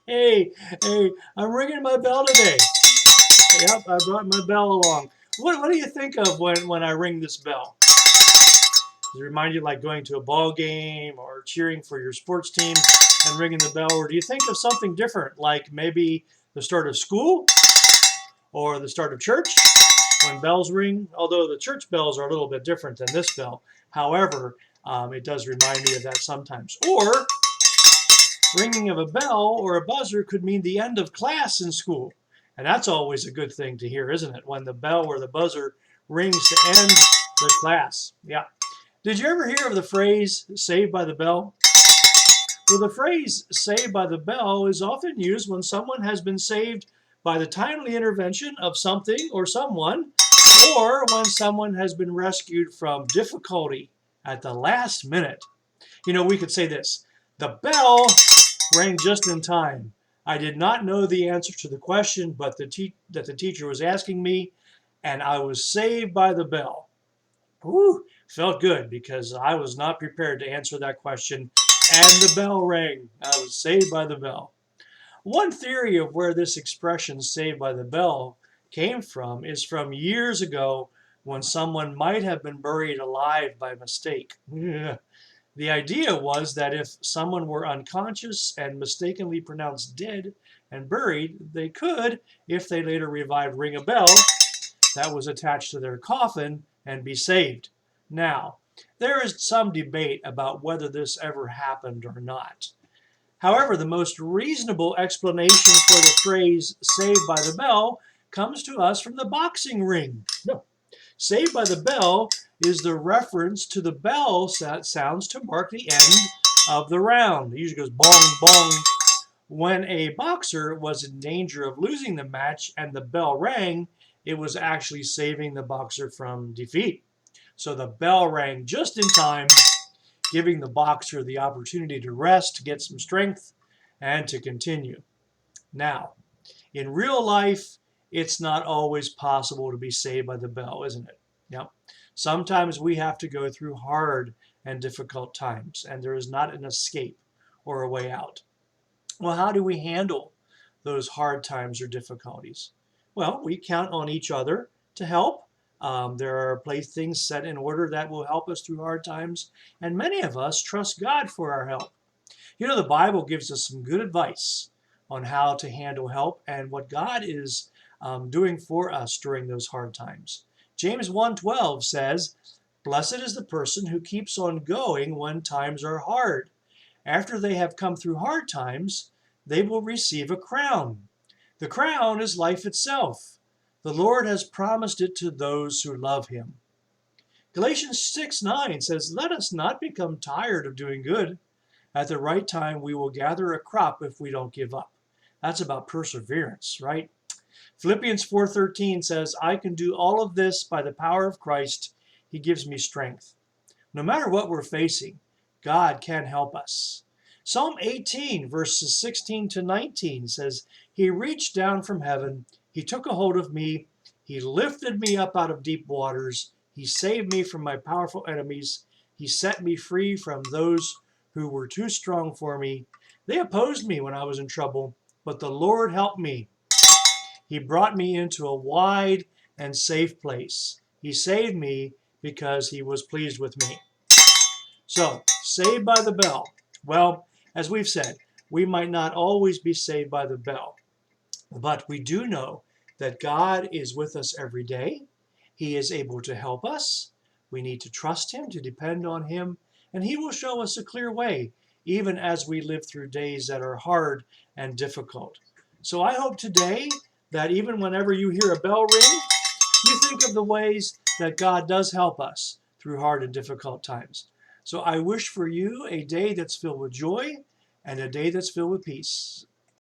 Hey, hey, I'm ringing my bell today. Yep, I brought my bell along. What do you think of when I ring this bell? Does it remind you like going to a ball game or cheering for your sports team and ringing the bell? Or do you think of something different, like maybe the start of school or the start of church when bells ring? Although the church bells are a little bit different than this bell. However, it does remind me of that sometimes. Or ringing of a bell or a buzzer could mean the end of class in school. And that's always a good thing to hear, isn't it? When the bell or the buzzer rings to end the class. Yeah. Did you ever hear of the phrase saved by the bell? Well, the phrase saved by the bell is often used when someone has been saved by the timely intervention of something or someone, or when someone has been rescued from difficulty at the last minute. We could say this: the bell rang just in time. I did not know the answer to the question but that the teacher was asking me, and I was saved by the bell. Whew, felt good because I was not prepared to answer that question, and the bell rang. I was saved by the bell. One theory of where this expression saved by the bell came from is from years ago when someone might have been buried alive by mistake. The idea was that if someone were unconscious and mistakenly pronounced dead and buried, they could, if they later revived, ring a bell that was attached to their coffin and be saved. Now, there is some debate about whether this ever happened or not. However, the most reasonable explanation for the phrase saved by the bell comes to us from the boxing ring. No. Saved by the bell is the reference to the bell that sounds to mark the end of the round. It usually goes bong, bong. When a boxer was in danger of losing the match and the bell rang, it was actually saving the boxer from defeat. So the bell rang just in time, giving the boxer the opportunity to rest, to get some strength, and to continue. Now, in real life, it's not always possible to be saved by the bell, isn't it? Yep. Sometimes we have to go through hard and difficult times, and there is not an escape or a way out. Well, how do we handle those hard times or difficulties? Well, we count on each other to help. There are things set in order that will help us through hard times, and many of us trust God for our help. The Bible gives us some good advice on how to handle help and what God is doing for us during those hard times. James 1:12 says, "Blessed is the person who keeps on going when times are hard. After they have come through hard times, they will receive a crown. The crown is life itself. The Lord has promised it to those who love him." Galatians 6:9 says, "Let us not become tired of doing good. At the right time, we will gather a crop if we don't give up." That's about perseverance, right? Philippians 4:13 says, "I can do all of this by the power of Christ. He gives me strength." No matter what we're facing, God can help us. Psalm 18, verses 16 to 19 says, "He reached down from heaven. He took a hold of me. He lifted me up out of deep waters. He saved me from my powerful enemies. He set me free from those who were too strong for me. They opposed me when I was in trouble, but the Lord helped me. He brought me into a wide and safe place. He saved me because he was pleased with me." So, saved by the bell. Well, as we've said, we might not always be saved by the bell, but we do know that God is with us every day. He is able to help us. We need to trust him, to depend on him, and he will show us a clear way, even as we live through days that are hard and difficult. So I hope today that even whenever you hear a bell ring, you think of the ways that God does help us through hard and difficult times. So I wish for you a day that's filled with joy and a day that's filled with peace.